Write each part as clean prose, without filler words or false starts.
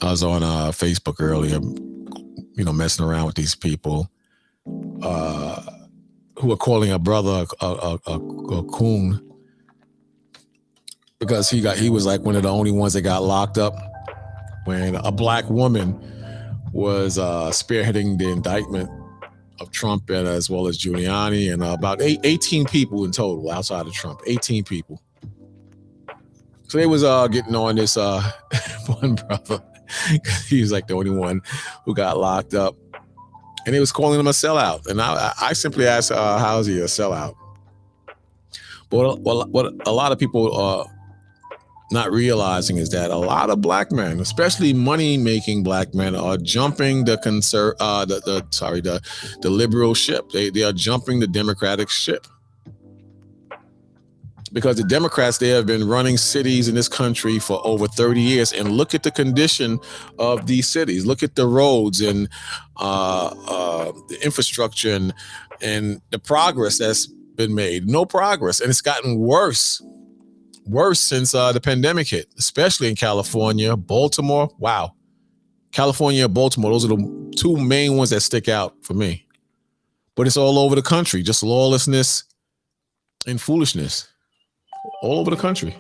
I was on Facebook earlier, messing around with these people who are calling a brother a coon because he was like one of the only ones that got locked up when a black woman was spearheading the indictment of Trump and as well as Giuliani and about 18 people in total outside of Trump, 18 people. So they was getting on this one brother. He was like the only one who got locked up. And they was calling him a sellout. And I simply asked, how is he a sellout? But what a lot of people are not realizing is that a lot of black men, especially money-making black men, are jumping the liberal ship. They are jumping the Democratic ship. Because the Democrats, they have been running cities in this country for over 30 years. And look at the condition of these cities. Look at the roads and the infrastructure and the progress that's been made. No progress. And it's gotten worse since the pandemic hit, especially in California, Baltimore. Wow. California and Baltimore, those are the two main ones that stick out for me. But it's all over the country, just lawlessness and foolishness. All over the country.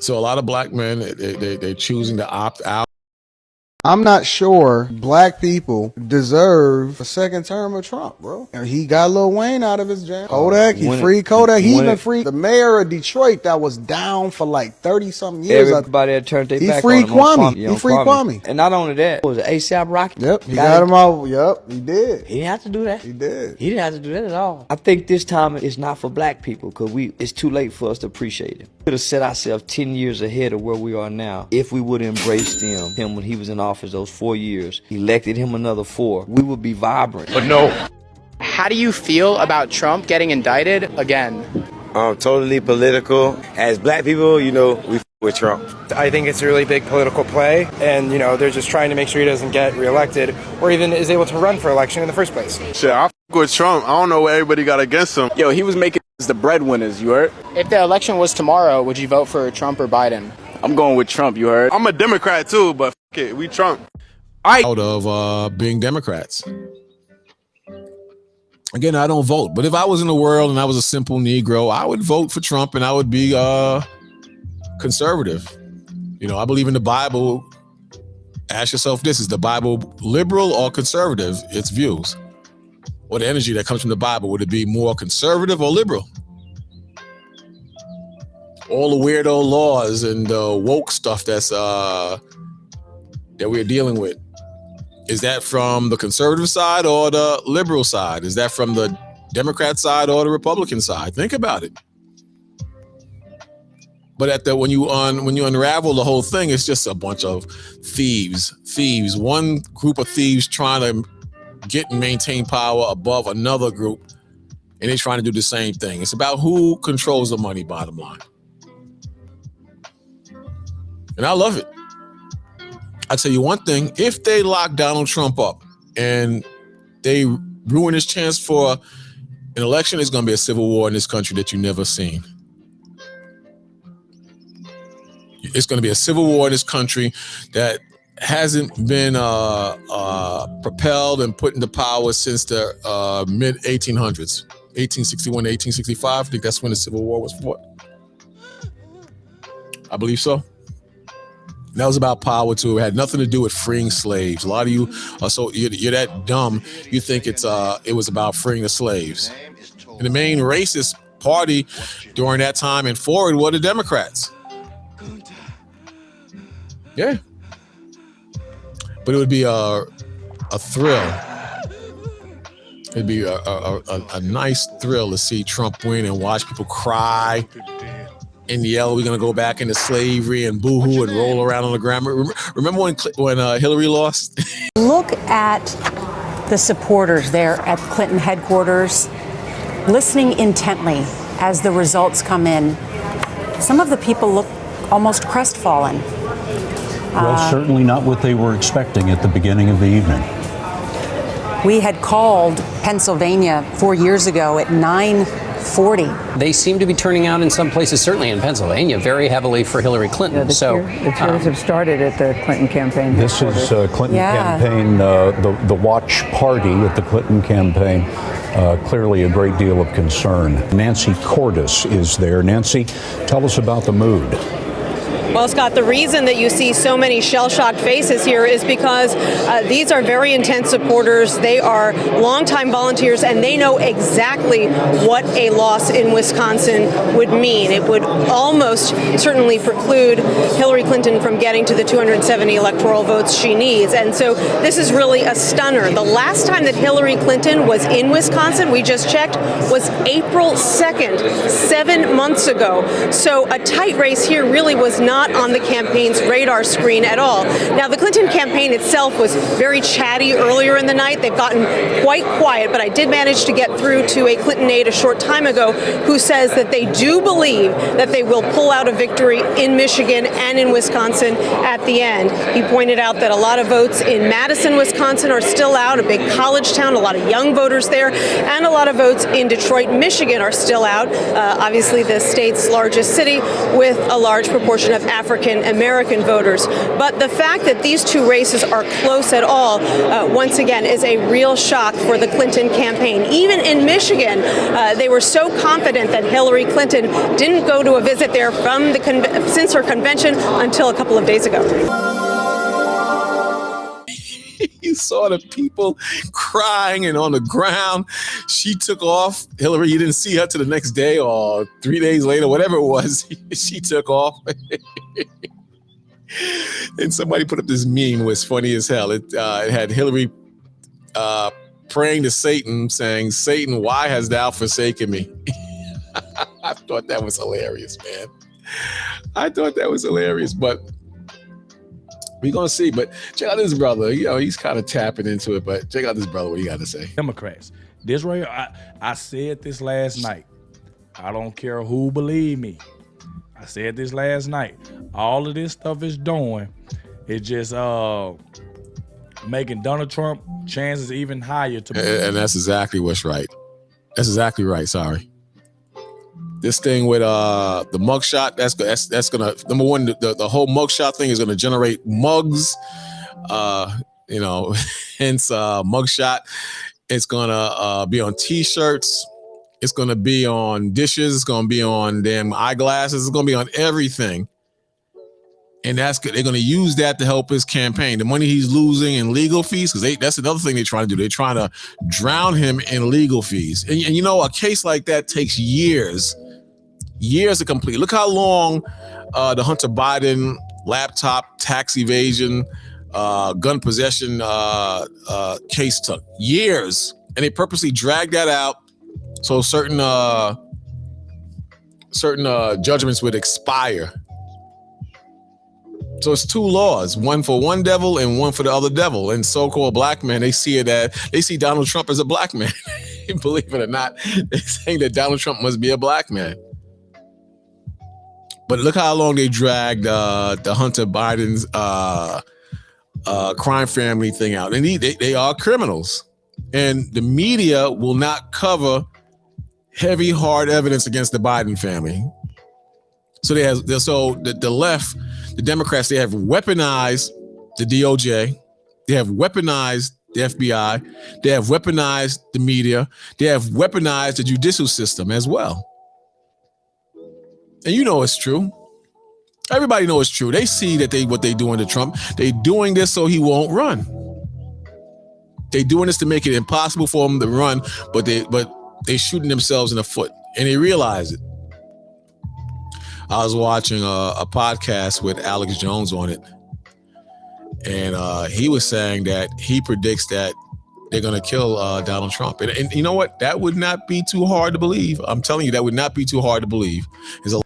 So a lot of black men, they're choosing to opt out. I'm not sure black people deserve a second term of Trump, bro. And he got Lil Wayne out of his jam. Kodak, he freed Kodak. He even freed the mayor of Detroit that was down for like 30 something years. Everybody had turned their back on him. Kwame. He freed Kwame. And not only that, it was ASAP Rocky. Yep, he got him out. Yep, he did. He didn't have to do that. He did. He didn't have to do that at all. I think this time it's not for black people because it's too late for us to appreciate it. We could have set ourselves 10 years ahead of where we are now if we would have embraced him when he was in office those 4 years, elected him another 4, we would be vibrant. But no. How do you feel about Trump getting indicted again? Totally political. As black people, we with Trump. I think it's a really big political play, and they're just trying to make sure he doesn't get reelected or even is able to run for election in the first place. Shit, I with Trump. I don't know what everybody got against him. Yo, he was making the breadwinners, you heard? If the election was tomorrow, would you vote for Trump or Biden? I'm going with Trump, you heard? I'm a Democrat too, but f it, we Trump. Out of being Democrats. Again, I don't vote, but if I was in the world and I was a simple Negro, I would vote for Trump and I would be conservative. I believe in the Bible. Ask yourself this, is the Bible liberal or conservative? Its views. Or the energy that comes from the Bible, would it be more conservative or liberal? All the weirdo laws and woke stuff that's that we're dealing with. Is that from the conservative side or the liberal side? Is that from the Democrat side or the Republican side? Think about it. But when you unravel the whole thing, it's just a bunch of thieves. One group of thieves trying to get and maintain power above another group, and they're trying to do the same thing. It's about who controls the money, bottom line. And I love it. I'll tell you one thing, if they lock Donald Trump up and they ruin his chance for an election, it's going to be a civil war in this country that you've never seen. It's going to be a civil war in this country that hasn't been propelled and put into power since the mid-1800s, 1861 to 1865. I think that's when the Civil War was fought. I believe so. And that was about power too. It had nothing to do with freeing slaves. A lot of you are you're that dumb. You think it was about freeing the slaves. And the main racist party during that time and forward were the Democrats. Yeah. But it would be a thrill. It'd be a nice thrill to see Trump win and watch people cry and yell, we're going to go back into slavery and boo-hoo and roll around on the ground. Remember when Hillary lost? Look at the supporters there at Clinton headquarters, listening intently as the results come in. Some of the people look almost crestfallen. Well, certainly not what they were expecting at the beginning of the evening. We had called Pennsylvania 4 years ago at 9:30 40. They seem to be turning out in some places, certainly in Pennsylvania, very heavily for Hillary Clinton. The tears have started at the Clinton campaign. This is Clinton campaign, the watch party at the Clinton campaign. Clearly a great deal of concern. Nancy Cordes is there. Nancy, tell us about the mood. Well, Scott, the reason that you see so many shell-shocked faces here is because these are very intense supporters. They are longtime volunteers, and they know exactly what a loss in Wisconsin would mean. It would almost certainly preclude Hillary Clinton from getting to the 270 electoral votes she needs. And so this is really a stunner. The last time that Hillary Clinton was in Wisconsin, we just checked, was April 2nd, 7 months ago. So a tight race here really was not on the campaign's radar screen at all. Now, the Clinton campaign itself was very chatty earlier in the night. They've gotten quite quiet, but I did manage to get through to a Clinton aide a short time ago who says that they do believe that they will pull out a victory in Michigan and in Wisconsin at the end. He pointed out that a lot of votes in Madison, Wisconsin are still out, a big college town, a lot of young voters there, and a lot of votes in Detroit, Michigan are still out, obviously the state's largest city with a large proportion of African American voters. But the fact that these two races are close at all, once again, is a real shock for the Clinton campaign. Even in Michigan, they were so confident that Hillary Clinton didn't go to a visit there from since her convention until a couple of days ago. You saw the people crying and on the ground. She took off. Hillary, you didn't see her till the next day or 3 days later, whatever it was. She took off. And somebody put up this meme. It was funny as hell. It had Hillary praying to Satan, saying, "Satan, why hast thou forsaken me?" I thought that was hilarious, man. I thought that was hilarious, but we're going to see. But check out this brother. You know, he's kind of tapping into it, but check out this brother, what he got to say. Democrats. This right, I said this last night. I don't care who believe me. I said this last night. All of this stuff is doing, it's just making Donald Trump chances even higher to. And that's exactly what's right. That's exactly right. Sorry. This thing with the mugshot, that's gonna, number one, the whole mugshot thing is gonna generate mugs, hence mugshot. It's gonna be on T-shirts. It's gonna be on dishes. It's gonna be on damn eyeglasses. It's gonna be on everything. And that's good. They're gonna use that to help his campaign. The money he's losing in legal fees, because that's another thing they're trying to do. They're trying to drown him in legal fees. And you know, a case like that takes years to complete. Look how long the Hunter Biden laptop tax evasion, gun possession case took. Years. And they purposely dragged that out so certain judgments would expire. So it's two laws, one for one devil and one for the other devil. And so-called black men, they see Donald Trump as a black man. Believe it or not, they're saying that Donald Trump must be a black man. But look how long they dragged the Hunter Biden's crime family thing out. And they are criminals. And the media will not cover heavy, hard evidence against the Biden family. So the left, the Democrats, they have weaponized the DOJ. They have weaponized the FBI. They have weaponized the media. They have weaponized the judicial system as well. And you know it's true. Everybody knows it's true. They see that what they doing to Trump. They doing this so he won't run. They doing this to make it impossible for him to run, but they shooting themselves in the foot, and they realize it. I was watching a podcast with Alex Jones on it, and he was saying that he predicts that they're going to kill Donald Trump. And you know what? That would not be too hard to believe. I'm telling you, that would not be too hard to believe.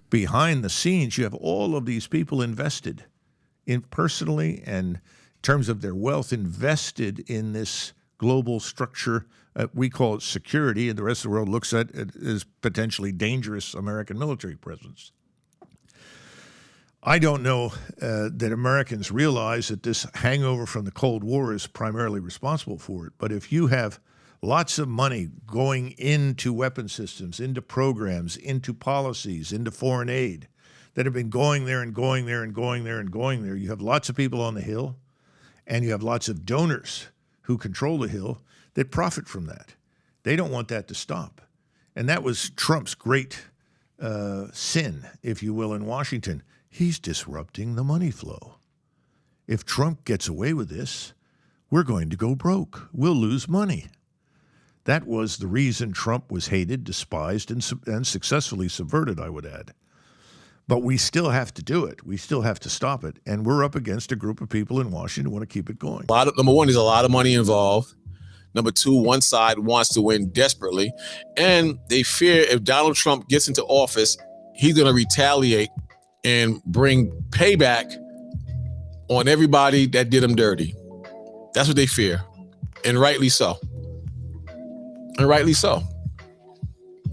Behind the scenes, you have all of these people invested in personally and in terms of their wealth invested in this global structure. We call it security, and the rest of the world looks at it as potentially dangerous American military presence. I don't know that Americans realize that this hangover from the Cold War is primarily responsible for it. But if you have lots of money going into weapon systems, into programs, into policies, into foreign aid that have been going there and going there and going there and going there. You have lots of people on the Hill, and you have lots of donors who control the Hill that profit from that. They don't want that to stop. And that was Trump's great sin, if you will, in Washington. He's disrupting the money flow. If Trump gets away with this, we're going to go broke. We'll lose money. That was the reason Trump was hated, despised, and successfully subverted, I would add. But we still have to do it. We still have to stop it. And we're up against a group of people in Washington who want to keep it going. Number one, there's a lot of money involved. Number two, one side wants to win desperately. And they fear if Donald Trump gets into office, he's going to retaliate and bring payback on everybody that did him dirty. That's what they fear. And rightly so. And rightly so.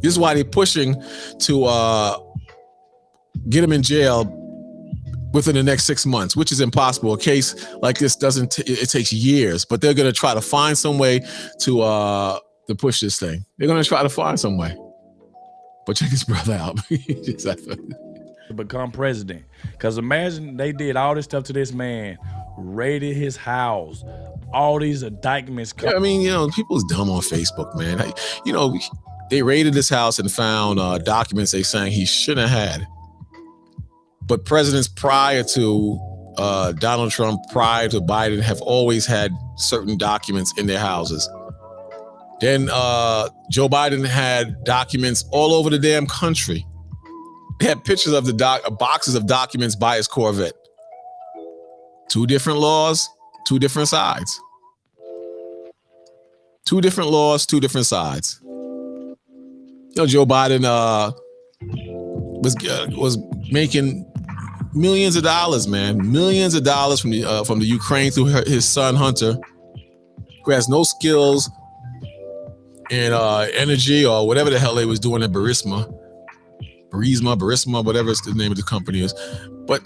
This is why they're pushing to get him in jail within the next 6 months, which is impossible. A case like this it takes years, but they're going to try to find some way to push this thing. They're going to try to find some way. But check his brother out. To become president. Because imagine they did all this stuff to this man, raided his house, all these indictments. Yeah, I mean, people's dumb on Facebook, man. They raided his house and found documents they saying he shouldn't have had. But presidents prior to Donald Trump, prior to Biden, have always had certain documents in their houses. Then Joe Biden had documents all over the damn country. They had pictures of boxes of documents by his Corvette. 2 different laws, 2 different sides. 2 different laws, 2 different sides. Joe Biden was making millions of dollars, man. Millions of dollars from the Ukraine through his son Hunter, who has no skills in energy or whatever the hell they was doing at Burisma, whatever the name of the company is. But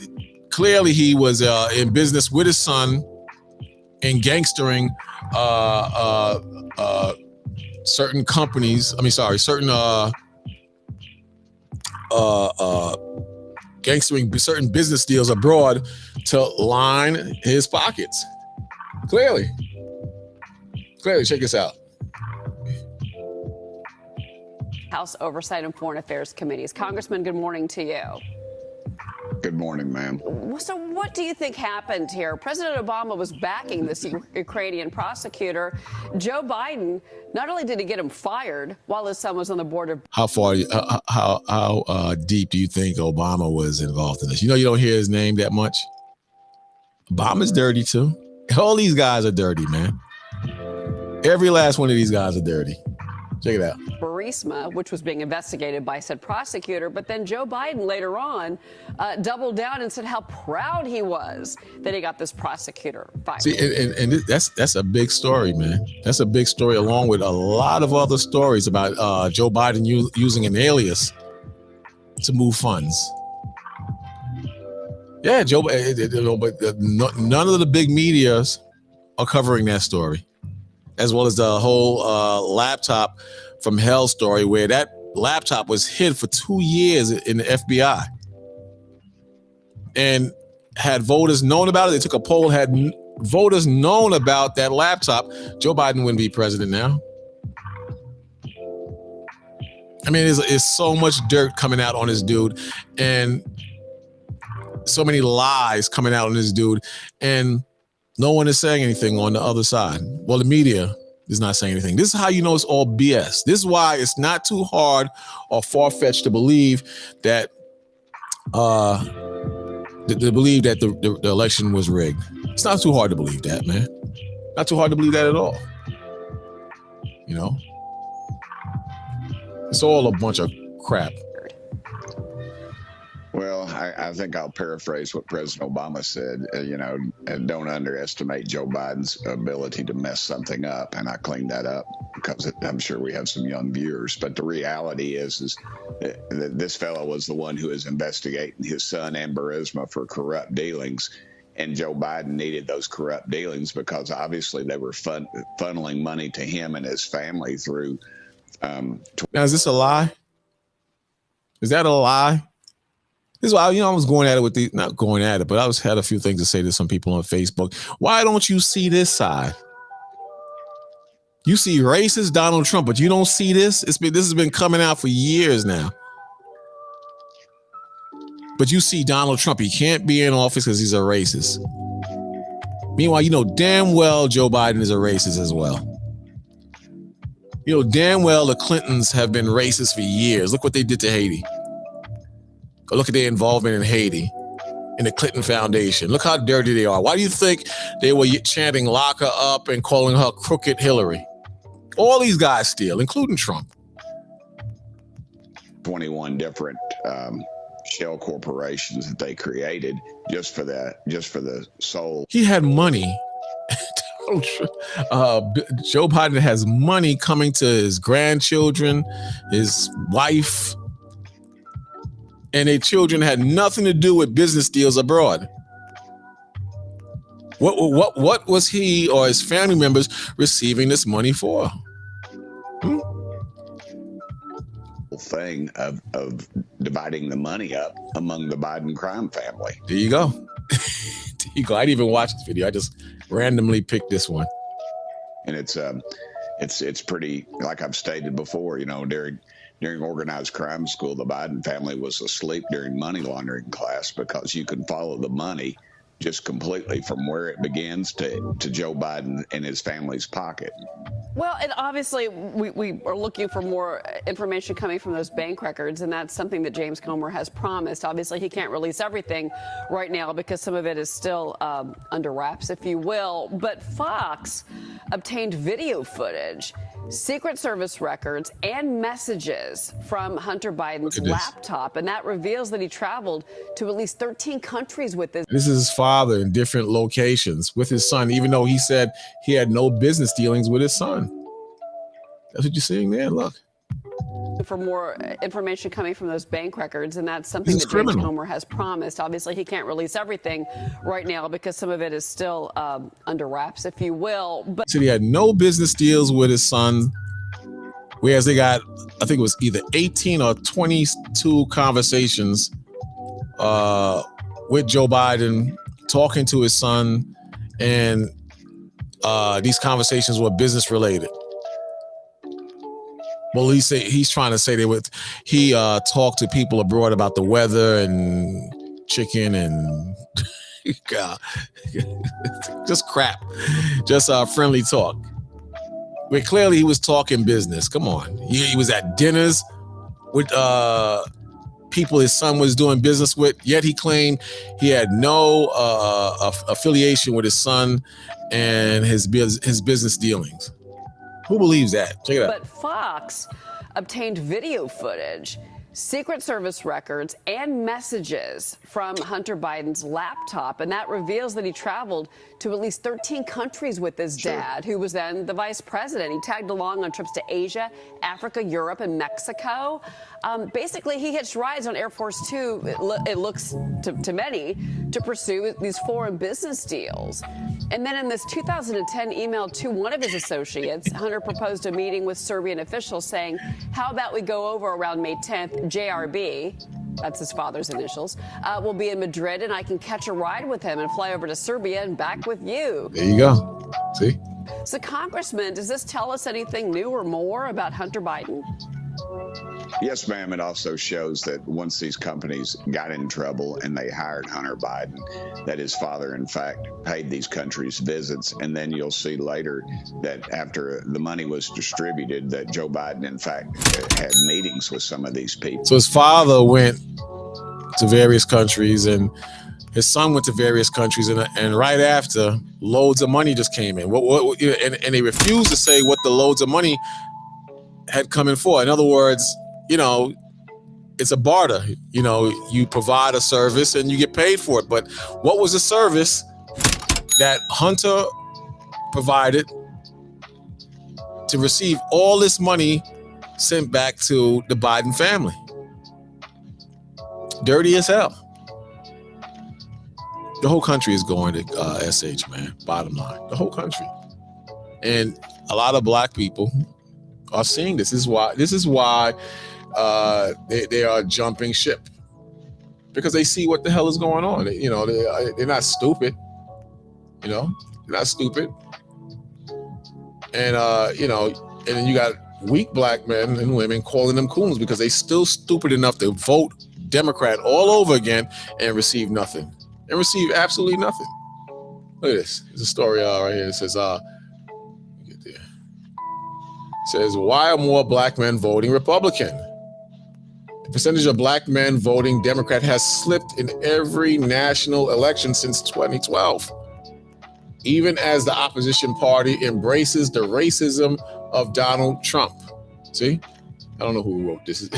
clearly he was in business with his son and gangstering certain companies. Certain gangstering certain business deals abroad to line his pockets. Clearly, check this out. House Oversight and Foreign Affairs Committees. Congressman, good morning to you. Good morning, ma'am. So what do you think happened here? President Obama was backing this Ukrainian prosecutor. Joe Biden, not only did he get him fired while his son was on the board of... How deep do you think Obama was involved in this? You don't hear his name that much. Obama's dirty too. All these guys are dirty, man. Every last one of these guys are dirty. Check it out. Burisma, which was being investigated by said prosecutor, but then Joe Biden later on doubled down and said how proud he was that he got this prosecutor fired. See, and that's a big story, man. That's a big story, along with a lot of other stories about Joe Biden using an alias to move funds. Yeah, but none of the big medias are covering that story, as well as the whole laptop from hell story, where that laptop was hid for 2 years in the FBI. And had voters known about it, they took a poll, had voters known about that laptop, Joe Biden wouldn't be president now. I mean, there's so much dirt coming out on this dude, and so many lies coming out on this dude, and no one is saying anything on the other side. Well, the media is not saying anything. This is how you know it's all BS. This is why it's not too hard or far-fetched to believe that the election was rigged. It's not too hard to believe that, man. Not too hard to believe that at all. It's all a bunch of crap. Well, I think I'll paraphrase what President Obama said, and don't underestimate Joe Biden's ability to mess something up. And I cleaned that up because I'm sure we have some young viewers. But the reality is that this fellow was the one who is investigating his son and Burisma for corrupt dealings. and Joe Biden needed those corrupt dealings because obviously they were funneling money to him and his family through. Now, is this a lie? Is that a lie? This is why, I was going at it with not going at it, but I had a few things to say to some people on Facebook. Why don't you see this side? You see racist Donald Trump, but you don't see this. This has been coming out for years now. But you see Donald Trump, he can't be in office because he's a racist. Meanwhile, you know damn well Joe Biden is a racist as well. You know damn well the Clintons have been racist for years. Look what they did to Haiti. Look at their involvement in Haiti, in the Clinton Foundation. Look how dirty they are. Why do you think they were chanting lock her up and calling her crooked Hillary? All these guys steal, including Trump. 21 different shell corporations that they created just for the sole. He had money. Joe Biden has money coming to his grandchildren, his wife, and their children had nothing to do with business deals abroad. What was he or his family members receiving this money for? Thing of dividing the money up among the Biden crime family. There you go. There you go. I didn't even watch this video. I just randomly picked this one. And it's pretty, like I've stated before, during organized crime school, the Biden family was asleep during money laundering class because you can follow the money just completely from where it begins to Joe Biden and his family's pocket. Well, and obviously we are looking for more information coming from those bank records, and that's something that James Comer has promised. Obviously, he can't release everything right now because some of it is still under wraps, if you will. But Fox obtained video footage, Secret Service records, and messages from Hunter Biden's laptop, and that reveals that he traveled to at least 13 countries with this. This is his father in different locations with his son, even though he said he had no business dealings with his son. That's what you're seeing there. Look. For more information coming from those bank records, and that's something that James Comer has promised. Obviously, he can't release everything right now because some of it is still under wraps, if you will. But so he had no business deals with his son, whereas they got, I think it was either 18 or 22 conversations with Joe Biden talking to his son, and these conversations were business related. Well, he's trying to say he talked to people abroad about the weather and chicken and just crap, just friendly talk. But clearly he was talking business. Come on, he was at dinners with people his son was doing business with. Yet he claimed he had no affiliation with his son and his business dealings. Who believes that? Check it out. But Fox obtained video footage, Secret Service records, and messages from Hunter Biden's laptop, and that reveals that he traveled to at least 13 countries with his dad, who was then the vice president. He tagged along on trips to Asia, Africa, Europe, and Mexico. Basically, he hitched rides on Air Force Two, it looks to many, to pursue these foreign business deals. And then in this 2010 email to one of his associates, Hunter proposed a meeting with Serbian officials saying, how about we go over around May 10th, JRB, that's his father's initials, will be in Madrid, and I can catch a ride with him and fly over to Serbia and back with you. There you go. See? So, Congressman, does this tell us anything new or more about Hunter Biden? Yes, ma'am. It also shows that once these companies got in trouble and they hired Hunter Biden, that his father, in fact, paid these countries visits. And then you'll see later that after the money was distributed, that Joe Biden, in fact, had meetings with some of these people. So his father went to various countries and his son went to various countries, and right after, loads of money just came in. And they refused to say what the loads of money had come in for. In other words, it's a barter. You provide a service and you get paid for it. But what was the service that Hunter provided to receive all this money sent back to the Biden family? Dirty as hell. The whole country is going to SH, man. Bottom line, the whole country, and a lot of black people are seeing this. This is why they are jumping ship, because they see what the hell is going on. They're not stupid. They're not stupid. And and then you got weak black men and women calling them coons because they still stupid enough to vote Democrat all over again and receive nothing. And receive absolutely nothing. Look at this. There's a story right here. It says, why are more black men voting Republican? The percentage of black men voting Democrat has slipped in every national election since 2012. Even as the opposition party embraces the racism of Donald Trump. See? I don't know who wrote this.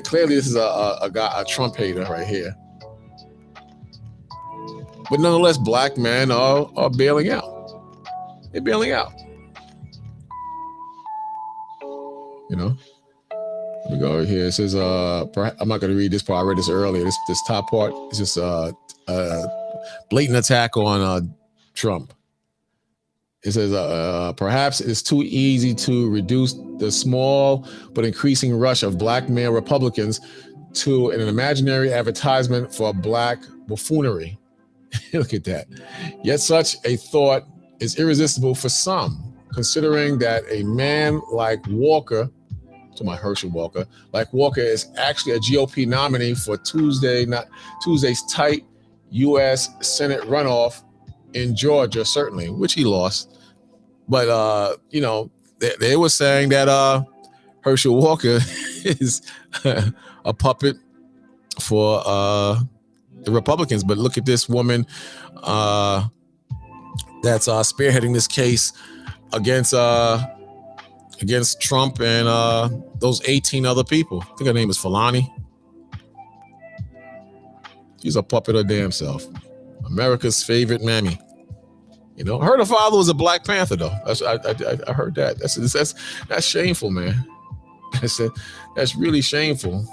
Clearly this is a Trump hater right here. But nonetheless, black men are bailing out. They're bailing out. Let me go over here. It says, I'm not going to read this part. I read this earlier. This top part is just a blatant attack on Trump. It says, perhaps it's too easy to reduce the small but increasing rush of black male Republicans to an imaginary advertisement for black buffoonery. Look at that. Yet such a thought is irresistible for some, considering that a man like Walker, to my Herschel Walker, like Walker is actually a GOP nominee for Tuesday's tight U.S. Senate runoff in Georgia, certainly, which he lost. But, they were saying that Herschel Walker is a puppet for the Republicans. But look at this woman that's spearheading this case against Trump and those 18 other people. I think her name is Fulani. She's a puppet her damn self. America's favorite mammy. Her father was a Black Panther, though. I heard that. That's shameful, man. That's really shameful.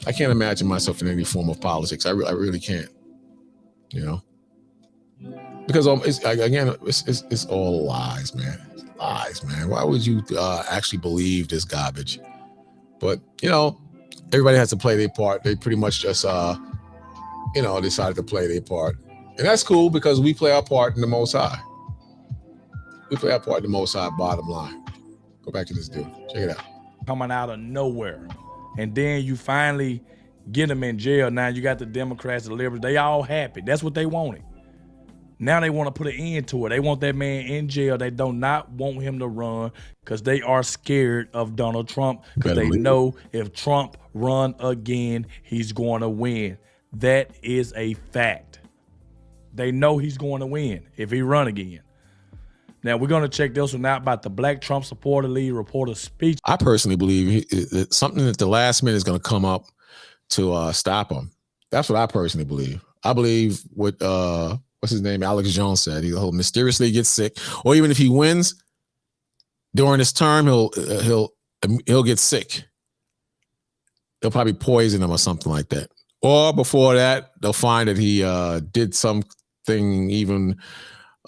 I can't imagine myself in any form of politics. I really can't. Because it's all lies, man. Lies, man. Why would you actually believe this garbage? But everybody has to play their part. They pretty much just decided to play their part. And that's cool because we play our part in the Most High. We play our part in the Most High, bottom line. Go back to this dude. Check it out. Coming out of nowhere. And then you finally get him in jail. Now you got the Democrats, the liberals. They all happy. That's what they wanted. Now they want to put an end to it. They want that man in jail. They do not want him to run because they are scared of Donald Trump because they know if Trump run again, he's going to win. That is a fact. They know he's going to win if he run again. Now, we're going to check this one out about the Black Trump Supporter League reporter's speech. I personally believe it's something at the last minute is going to come up to stop him. That's what I personally believe. I believe what, what's his name, Alex Jones said. He'll mysteriously get sick. Or even if he wins during his term, he'll get sick. They'll probably poison him or something like that. Or before that, they'll find that he did something even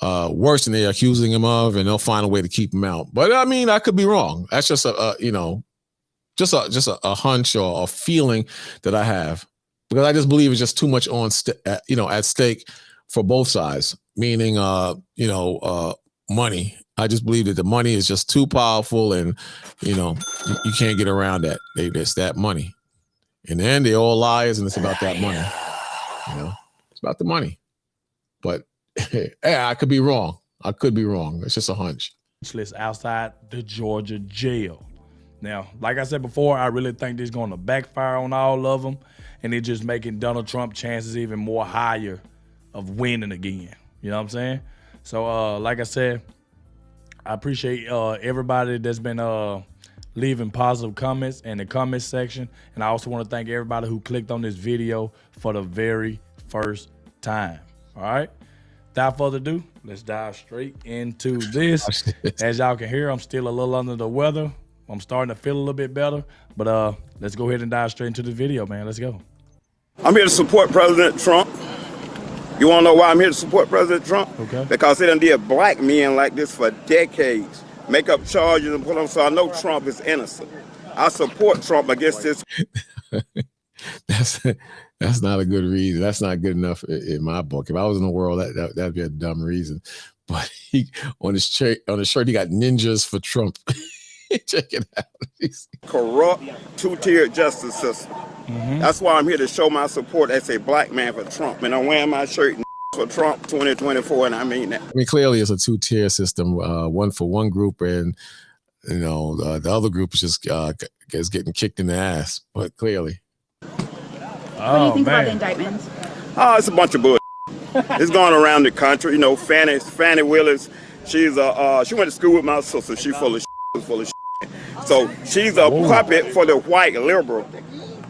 worse than they're accusing him of, and they'll find a way to keep him out. But I mean, I could be wrong. That's just a hunch or a feeling that I have, because I just believe it's just too much at stake for both sides. Meaning, money. I just believe that the money is just too powerful, and you can't get around that. It's that money. In the end, they're all liars, and it's about that money. It's about the money. But I could be wrong. It's just a hunch. Outside the Georgia jail. Now, like I said before, I really think this is going to backfire on all of them, and it's just making Donald Trump chances even more higher of winning again. You know what I'm saying? So, like I said, I appreciate everybody that's been leaving positive comments in the comment section, and I also want to thank everybody who clicked on this video for the very first time. All right? Without further ado, let's dive straight into this. As y'all can hear, I'm still a little under the weather. I'm starting to feel a little bit better, but let's go ahead and dive straight into the video, man. Let's go. I'm here to support President Trump. You want to know why I'm here to support President Trump? Okay. Because they done did black men like this for decades. Make up charges and put them, so I know Trump is innocent. I support Trump against this. That's not a good reason. That's not good enough in my book. If I was in the world, that'd be a dumb reason. But he on his shirt, he got ninjas for Trump. Check it out. Corrupt, two-tiered justice system. That's why I'm here to show my support as a black man for Trump. And I'm wearing my shirt for Trump 2024, and I mean that. I mean, clearly it's a two-tier system, one for one group, and the other group is just is getting kicked in the ass. But clearly, What do you think about the indictments? Oh, it's a bunch of bull. It's going around the country. You know, Fannie Willis. She went to school with my sister. She full of shit. So she's a puppet for the white liberal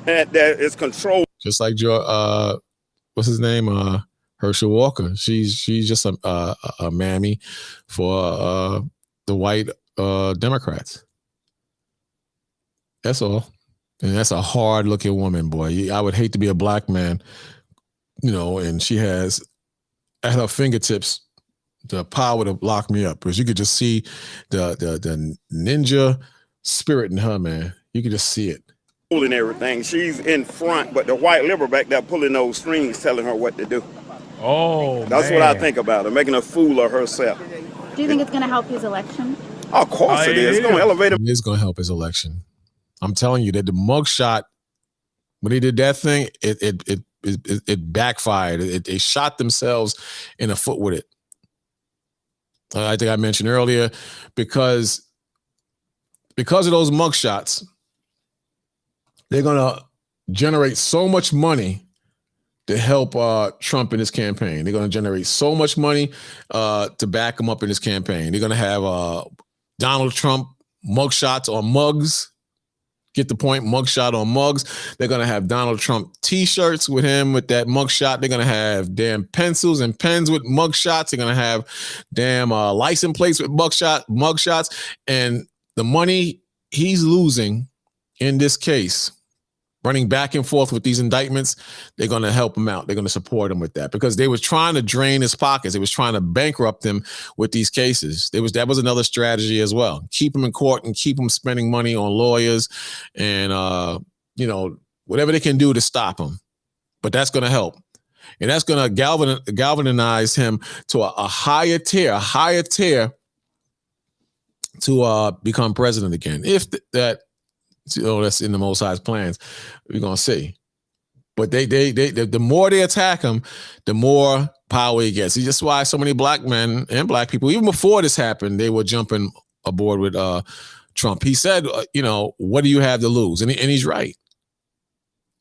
that is controlled. just like what's his name? Herschel Walker. She's just a mammy for the white Democrats. That's all. And that's a hard looking woman, boy. I would hate to be a black man, and she has at her fingertips the power to lock me up, because you could just see the ninja spirit in her, man. You could just see it. And everything. She's in front, but the white liberal back there pulling those strings, telling her what to do. Oh, that's what I think about her, making a fool of herself. Do you think it's going to help his election? Of course it is. It's going to elevate him. It is going to help his election. I'm telling you that the mugshot, when they did that thing, it backfired. They shot themselves in the foot with it. I think I mentioned earlier, because of those mugshots, they're going to generate so much money to help Trump in his campaign. They're going to generate so much money to back him up in his campaign. They're going to have Donald Trump mugshots on mugs. Get the point? Mugshot on mugs. They're going to have Donald Trump T-shirts with him with that mugshot. They're going to have damn pencils and pens with mugshots. They're going to have damn license plates with mugshots. And the money he's losing in this case, running back and forth with these indictments, they're going to help him out. They're going to support him with that, because they was trying to drain his pockets. They was trying to bankrupt him with these cases. That was another strategy as well. Keep him in court and keep him spending money on lawyers and, whatever they can do to stop him. But that's going to help. And that's going to galvanize him to a higher tier to become president again. If that's in the Most High's plans, we're gonna see. But the more they attack him, the more power he gets. That's why so many black men and black people, even before this happened, they were jumping aboard with Trump. He said, what do you have to lose? And he's right.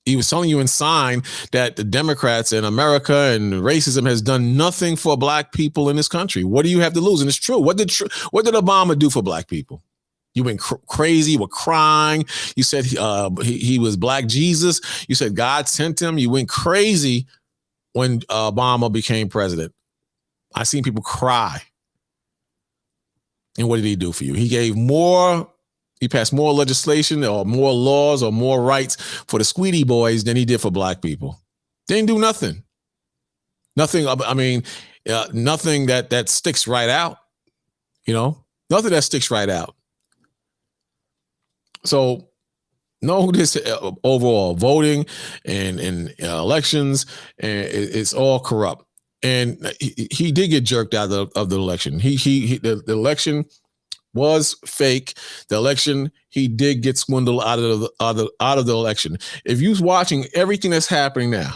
He was telling you in sign that the Democrats in America and racism has done nothing for black people in this country. What do you have to lose? And it's true. What did Obama do for black people? You went crazy. You were crying. You said he was Black Jesus. You said God sent him. You went crazy when Obama became president. I seen people cry. And what did he do for you? He passed more legislation or more laws or more rights for the Squeedy boys than he did for black people. They didn't do nothing. Nothing. I mean, nothing that sticks right out. Nothing that sticks right out. So know this overall voting and elections, and it's all corrupt. And he did get jerked out of the election. The election was fake. The election, he did get swindled out of the election. If you're watching everything that's happening now,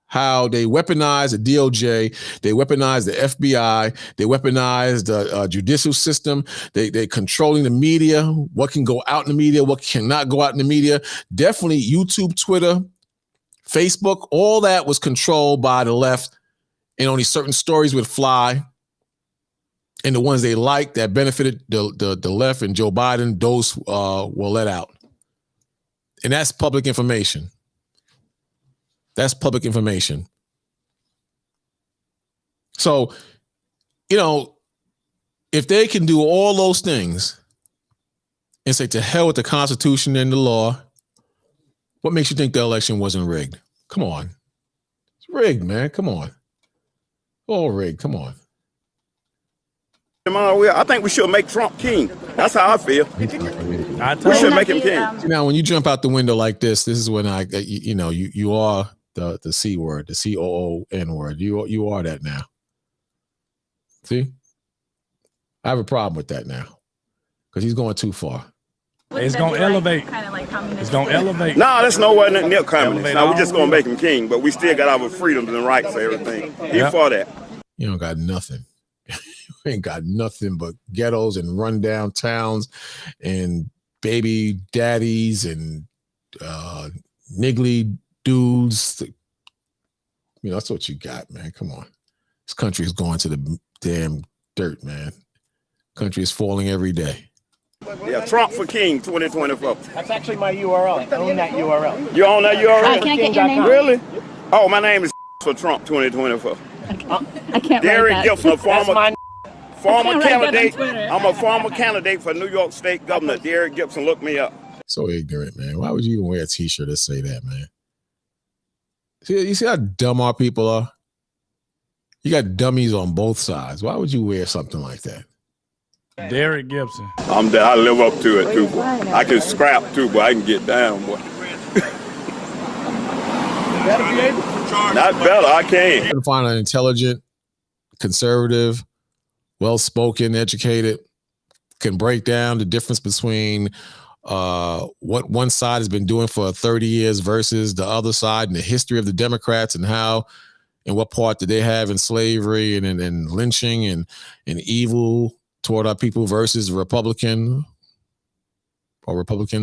how they weaponize the DOJ, they weaponize the FBI, they weaponize the judicial system, they're controlling the media, what can go out in the media, what cannot go out in the media. Definitely YouTube, Twitter, Facebook, all that was controlled by the left, and only certain stories would fly. And the ones they liked that benefited the left and Joe Biden, those were let out. And that's public information. That's public information. So, if they can do all those things and say to hell with the Constitution and the law, what makes you think the election wasn't rigged? Come on. It's rigged, man. Come on. All rigged. Come on. I think we should make Trump king. That's how I feel. We should make him king. Now, when you jump out the window like this is when you are the C word, the COON word. You are that now. See? I have a problem with that now because he's going too far. It's going to elevate. It's going to elevate. No, that's nowhere near communist. Now, we're just going to make him king, but we still got our freedoms and rights and everything. He for that. You don't got nothing. You ain't got nothing but ghettos and rundown towns and baby daddies and niggly dudes. That's what you got, man. Come on. This country is going to the damn dirt, man. Country is falling every day. Yeah, Trump for king 2024. That's actually my URL. I own that URL. You own that URL? Can I get your name? Really? Oh, my name is for Trump 2024. I can't Derek write that. Gibson, a former candidate. I'm a Twitter. former candidate for New York State Governor. Derek Gibson, look me up. So ignorant, man. Why would you even wear a t-shirt that say that, man? You see how dumb our people are? You got dummies on both sides. Why would you wear something like that? Derek Gibson. I live up to it too, boy. I can scrap too, but I can get down, boy. Not better, I can. You can find an intelligent, conservative, well-spoken, educated, can break down the difference between what one side has been doing for 30 years versus the other side and the history of the Democrats and how and what part did they have in slavery and lynching and evil toward our people versus Republicans,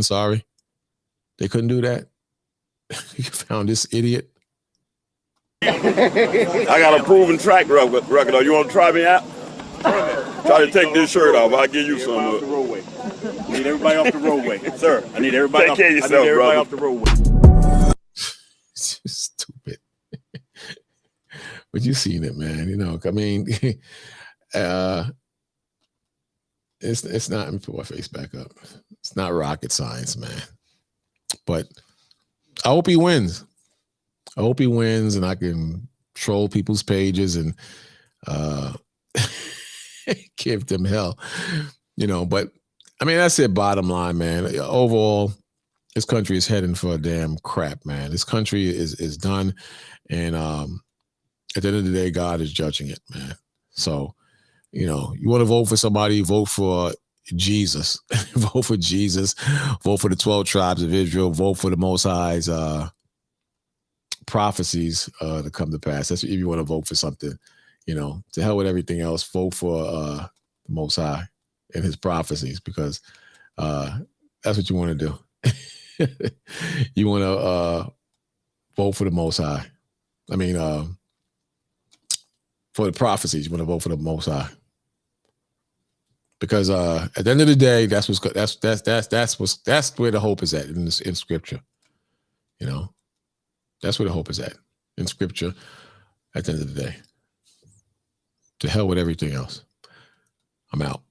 sorry. They couldn't do that. You found this idiot. I got a proven track record. You want to try me out? Try to take this shirt off. I'll give you some of it. I need everybody off the roadway. Sir, I need everybody Take care of yourself, brother. off the roadway. Stupid. But you seen it, man. I mean, it's not, let me put my face back up. It's not rocket science, man. But I hope he wins. I hope he wins and I can troll people's pages and give them hell. But I mean, that's it, bottom line, man. Overall, this country is heading for a damn crap, man. This country is done. And at the end of the day, God is judging it, man. So, you want to vote for somebody, vote for Jesus. Vote for Jesus. Vote for the 12 tribes of Israel. Vote for the Most High's prophecies to come to pass. That's if you want to vote for something. To hell with everything else. Vote for the Most High and his prophecies because that's what you want to do. You want to vote for the Most High. I mean, for the prophecies, you want to vote for the Most High. Because at the end of the day, that's where the hope is at in Scripture. That's where the hope is at in Scripture. At the end of the day, to hell with everything else. I'm out.